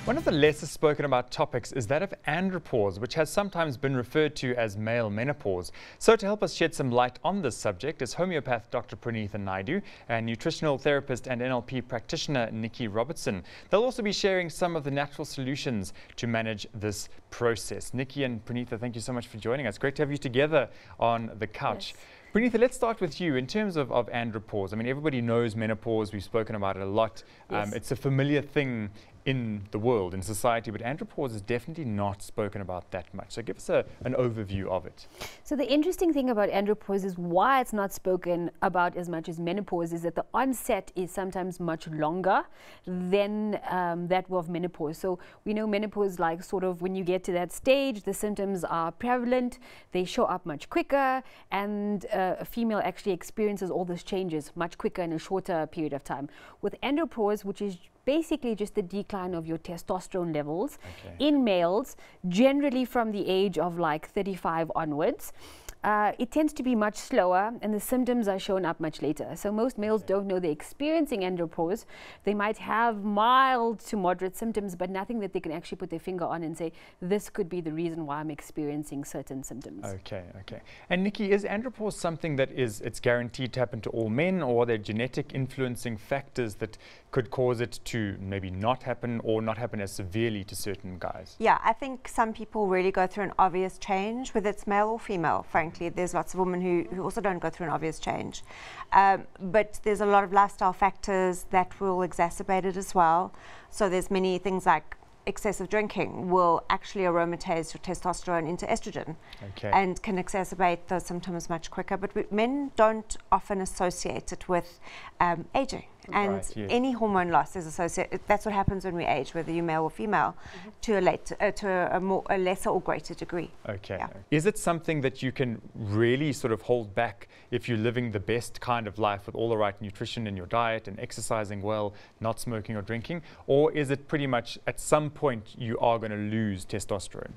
One of the lesser spoken about topics is that of andropause, which has sometimes been referred to as male menopause. So to help us shed some light on this subject is homeopath Dr. Pranitha Naidu and nutritional therapist and NLP practitioner Nikki Robertson. They'll also be sharing some of the natural solutions to manage this process. Nikki and Pranitha, thank you so much for joining us. Great to have you together on the couch. Yes. Pranitha, let's start with you. In terms of andropause, I mean, everybody knows menopause. We've spoken about it a lot. Yes. It's a familiar thing in the world, in society, but andropause is definitely not spoken about that much. So give us an overview of it. So the interesting thing about andropause is why it's not spoken about as much as menopause is that the onset is sometimes much longer than that of menopause. So we know menopause, like sort of when you get to that stage, the symptoms are prevalent, they show up much quicker, and a female actually experiences all these changes much quicker in a shorter period of time. With andropause, which is basically just the decline of your testosterone levels in males, generally from the age of like 35 onwards. It tends to be much slower and the symptoms are shown up much later. So most males don't know they're experiencing andropause. They might have mild to moderate symptoms, but nothing that they can actually put their finger on and say, this could be the reason why I'm experiencing certain symptoms. Okay. And Nikki, is andropause something that it's guaranteed to happen to all men, or are there genetic influencing factors that could cause it to maybe not happen or not happen as severely to certain guys? Yeah, I think some people really go through an obvious change, whether it's male or female, frankly. There's lots of women who also don't go through an obvious change. But there's a lot of lifestyle factors that will exacerbate it as well. So there's many things like excessive drinking will actually aromatase your testosterone into estrogen and can exacerbate those symptoms much quicker. But men don't often associate it with aging. And any hormone loss is associated. That's what happens when we age, whether you're male or female, to a lesser or greater degree. Is it something that you can really sort of hold back if you're living the best kind of life with all the right nutrition in your diet and exercising well, not smoking or drinking? Or is it pretty much at some point you are going to lose testosterone?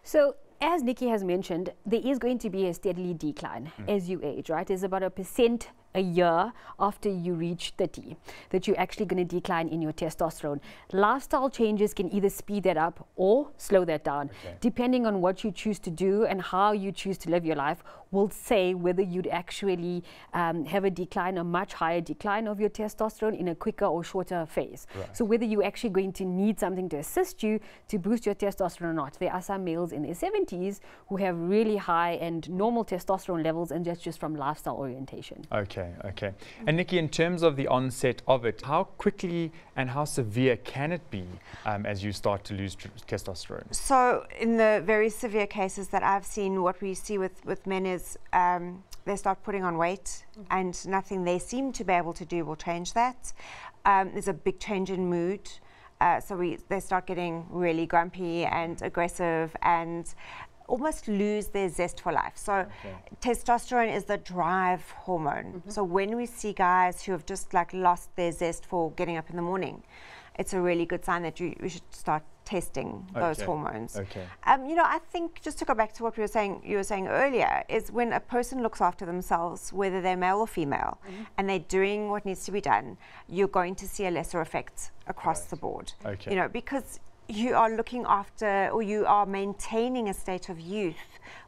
So as Nikki has mentioned, there is going to be a steadily decline as you age, right? There's about 1% a year after you reach 30 that you're actually going to decline in your testosterone. Lifestyle changes can either speed that up or slow that down. Depending on what you choose to do and how you choose to live your life will say whether you'd actually have a decline, a much higher decline of your testosterone in a quicker or shorter phase. So whether you're actually going to need something to assist you to boost your testosterone or not. There are some males in their 70s who have really high and normal testosterone levels, and that's just from lifestyle orientation. Okay. And Nikki, in terms of the onset of it, how quickly and how severe can it be as you start to lose testosterone? So in the very severe cases that I've seen, what we see with men is they start putting on weight and nothing they seem to be able to do will change that. There's a big change in mood. So they start getting really grumpy and aggressive and almost lose their zest for life. So testosterone is the drive hormone. So when we see guys who have just like lost their zest for getting up in the morning, it's a really good sign that we should start testing those hormones. You know, I think just to go back to what you were saying earlier, is when a person looks after themselves, whether they're male or female, and they're doing what needs to be done, you're going to see a lesser effect across the board. You know, because you are looking after, or you are maintaining a state of youth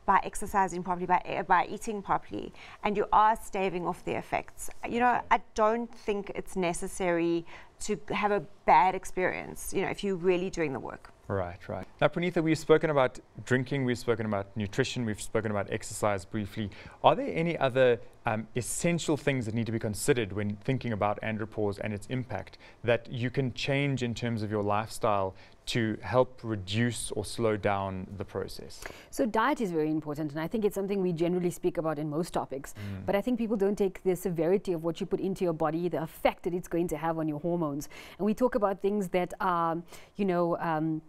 by exercising properly, by eating properly, and you are staving off the effects. You know, I don't think it's necessary to have a bad experience, you know, if you're really doing the work. Right. Now, Pranitha, we've spoken about drinking, we've spoken about nutrition, we've spoken about exercise briefly. Are there any other essential things that need to be considered when thinking about andropause and its impact that you can change in terms of your lifestyle to help reduce or slow down the process? So diet is very important, and I think it's something we generally speak about in most topics. But I think people don't take the severity of what you put into your body, the effect that it's going to have on your hormones. And we talk about things that are, you know,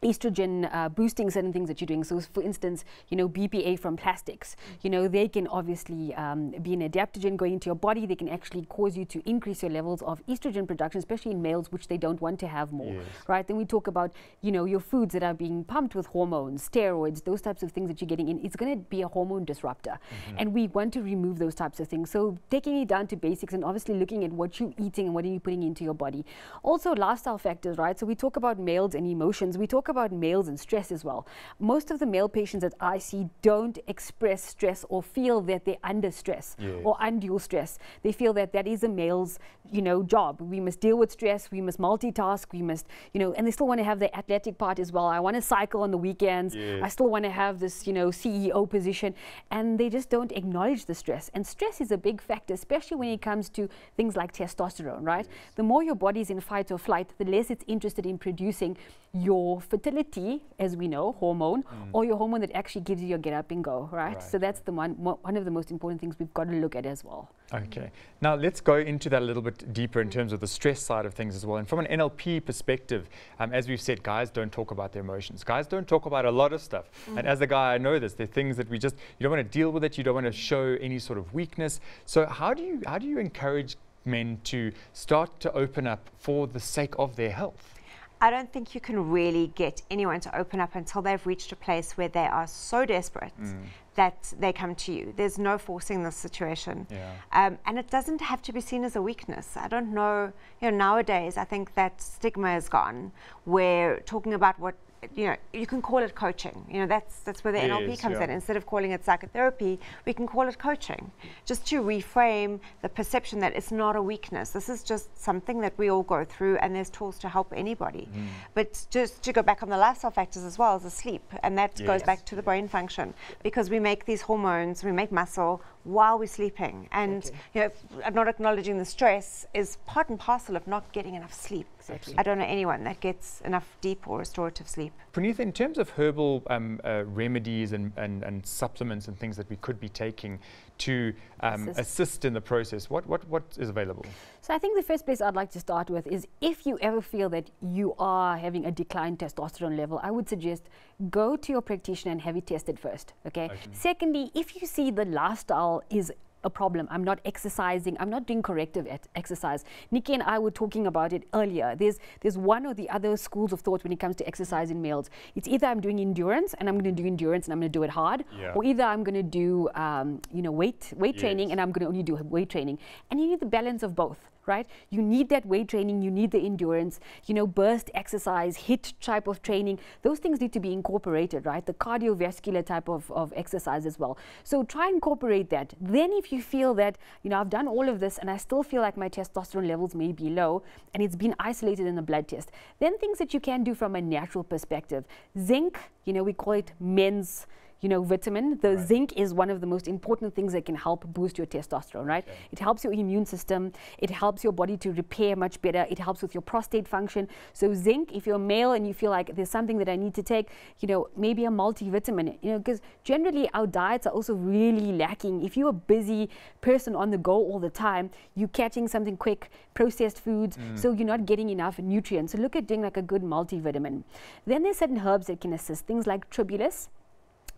estrogen boosting certain things that you're doing. So for instance, BPA from plastics, they can obviously be an adaptogen going into your body. They can actually cause you to increase your levels of estrogen production, especially in males, which they don't want to have more, right? Then we talk about, your foods that are being pumped with hormones, steroids, those types of things that you're getting in. It's going to be a hormone disruptor. And we want to remove those types of things. So taking it down to basics and obviously looking at what you're eating and what are you putting into your body. Also lifestyle factors, right? So we talk about males and emotions. We talk about males and stress as well. Most of the male patients that I see don't express stress or feel that they're under stress or undue stress. They feel that that is a male's, job. We must deal with stress. We must multitask. We must, and they still want to have the athletic part as well. I want to cycle on the weekends. I still want to have this, CEO position. And they just don't acknowledge the stress. And stress is a big factor, especially when it comes to things like testosterone, right? The more your body's in fight or flight, the less it's interested in producing your fertility, as we know, hormone, or your hormone that actually gives you your get up and go, right? So that's the one of the most important things we've got to look at as well. Okay. Now let's go into that a little bit deeper in terms of the stress side of things as well. And from an NLP perspective, as we've said, guys don't talk about their emotions. Guys don't talk about a lot of stuff. And as a guy, I know this. There are things that you don't want to deal with it. You don't want to show any sort of weakness. So how do you encourage men to start to open up for the sake of their health? I don't think you can really get anyone to open up until they've reached a place where they are so desperate that they come to you. There's no forcing this situation. And it doesn't have to be seen as a weakness. I don't know, nowadays I think that stigma is gone, where talking about what, you can call it coaching. That's where the NLP comes in. Instead of calling it psychotherapy, we can call it coaching, just to reframe the perception that it's not a weakness. This is just something that we all go through, and there's tools to help anybody. But just to go back on the lifestyle factors as well as the sleep, and that goes back to the brain function, because we make these hormones, we make muscle while we're sleeping, and not acknowledging the stress is part and parcel of not getting enough sleep. I don't know anyone that gets enough deep or restorative sleep. Praneetha, in terms of herbal remedies and supplements and things that we could be taking to assist in the process, what is available? So I think the first place I'd like to start with is, if you ever feel that you are having a declined testosterone level, I would suggest go to your practitioner and have it tested first, okay? Secondly, if you see the lifestyle is a problem, I'm not exercising, I'm not doing corrective exercise. Nikki and I were talking about it earlier. There's one or the other schools of thought when it comes to exercise in males. It's either I'm doing endurance and I'm going to do endurance and I'm going to do it hard, or either I'm going to do weight training and I'm going to only do weight training. And you need the balance of both. Right? You need that weight training, you need the endurance, burst exercise, HIIT type of training. Those things need to be incorporated, right? The cardiovascular type of exercise as well. So try and incorporate that. Then if you feel that, I've done all of this and I still feel like my testosterone levels may be low and it's been isolated in a blood test, then things that you can do from a natural perspective. Zinc, we call it men's vitamin. The zinc is one of the most important things that can help boost your testosterone, right? It helps your immune system. It helps your body to repair much better. It helps with your prostate function. So zinc, if you're a male and you feel like there's something that I need to take, maybe a multivitamin, because generally our diets are also really lacking. If you're a busy person on the go all the time, you're catching something quick, processed foods, so you're not getting enough nutrients. So look at doing like a good multivitamin. Then there's certain herbs that can assist, things like tribulus.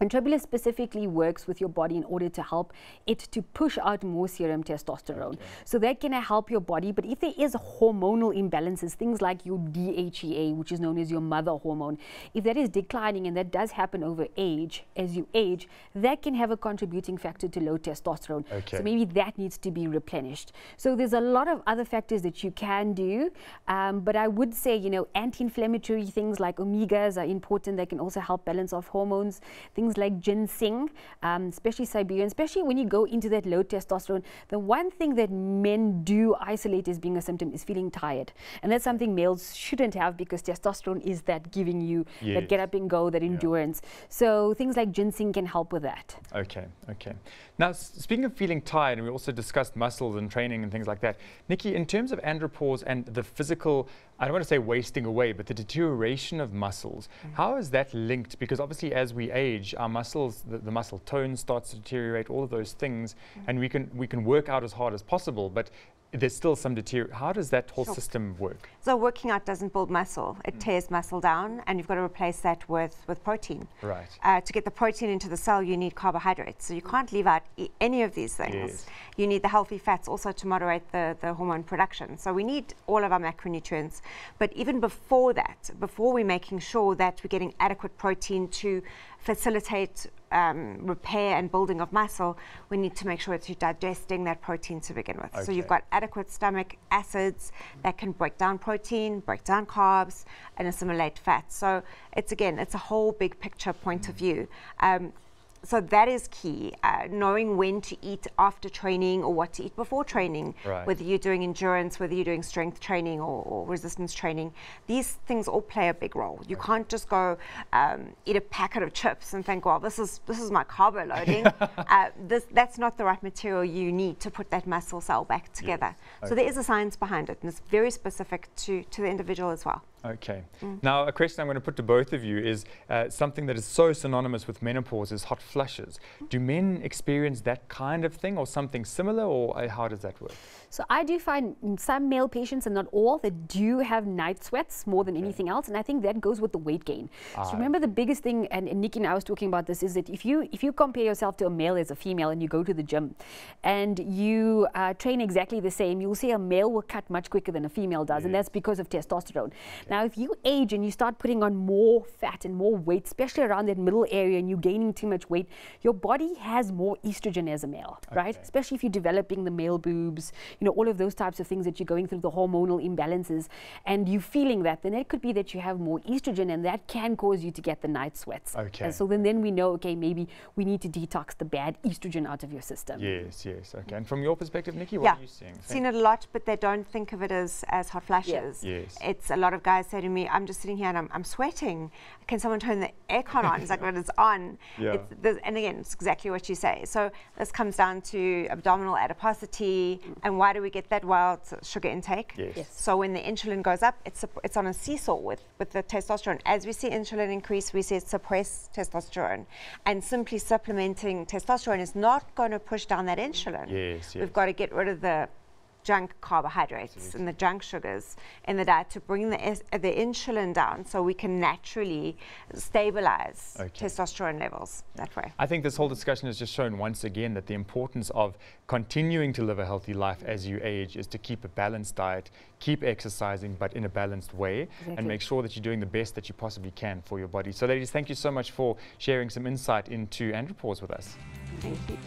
And tribulus specifically works with your body in order to help it to push out more serum testosterone. So that can help your body. But if there is hormonal imbalances, things like your DHEA, which is known as your mother hormone, if that is declining, and that does happen over age, as you age, that can have a contributing factor to low testosterone. So maybe that needs to be replenished. So there's a lot of other factors that you can do. But I would say, anti-inflammatory things like omegas are important. They can also help balance off hormones. Things like ginseng, especially Siberian, especially when you go into that low testosterone. The one thing that men do isolate as being a symptom is feeling tired. And that's something males shouldn't have, because testosterone is that giving you that get up and go, that endurance. So things like ginseng can help with that. Okay. Now, speaking of feeling tired, and we also discussed muscles and training and things like that, Nikki, in terms of andropause and the physical, I don't want to say wasting away, but the deterioration of muscles, how is that linked? Because obviously as we age, our muscles, the muscle tone starts to deteriorate, all of those things, and we can work out as hard as possible, but there's still some deterioration. How does that whole Sure. system work? So working out doesn't build muscle. It tears muscle down, and you've got to replace that with protein. Right. To get the protein into the cell, you need carbohydrates. So you can't leave out any of these things. Yes. You need the healthy fats also to moderate the hormone production. So we need all of our macronutrients. But even before that, before we're making sure that we're getting adequate protein to facilitate repair and building of muscle, we need to make sure that you're digesting that protein to begin with. So you've Okay. got adequate stomach acids that can break down protein, break down carbs, and assimilate fats. So it's a whole big picture point of view. So that is key, knowing when to eat after training or what to eat before training, Right. whether you're doing endurance, whether you're doing strength training or resistance training. These things all play a big role. You can't just go eat a packet of chips and think, well, this is my carbo loading. That's not the right material you need to put that muscle cell back together. Yes. So there is a science behind it, and it's very specific to the individual as well. Okay. Now, a question I'm going to put to both of you is something that is so synonymous with menopause is hot flushes. Do men experience that kind of thing or something similar, or how does that work? So I do find some male patients, and not all, that do have night sweats more than anything else, and I think that goes with the weight gain. So remember, the biggest thing, and Nikki and I was talking about this, is that if you compare yourself to a male as a female and you go to the gym and you train exactly the same, you'll see a male will cut much quicker than a female does, and that's because of testosterone. Now, if you age and you start putting on more fat and more weight, especially around that middle area, and you're gaining too much weight, your body has more estrogen as a male, right? Especially if you're developing the male boobs, all of those types of things that you're going through, the hormonal imbalances, and you're feeling that, then it could be that you have more estrogen, and that can cause you to get the night sweats. Okay. And so then we know, okay, maybe we need to detox the bad estrogen out of your system. Yes, yes. Okay. And from your perspective, Nikki, what are you seeing? Seen it a lot, but they don't think of it as hot flashes. Yes. It's a lot of guys say to me, I'm just sitting here and I'm sweating. Can someone turn the aircon on? It's like, when it's on. Yeah. And again, it's exactly what you say. So this comes down to abdominal adiposity. And why do we get that? Well, it's sugar intake. Yes. So when the insulin goes up, it's on a seesaw with the testosterone. As we see insulin increase, we see it suppress testosterone. And simply supplementing testosterone is not going to push down that insulin. Yes, yes. We've got to get rid of the junk carbohydrates and the junk sugars in the diet to bring the insulin down, so we can naturally stabilize testosterone levels that way. I think this whole discussion has just shown once again that the importance of continuing to live a healthy life as you age is to keep a balanced diet, keep exercising, but in a balanced way, and make sure that you're doing the best that you possibly can for your body. So ladies, thank you so much for sharing some insight into Andropause with us. Thank you.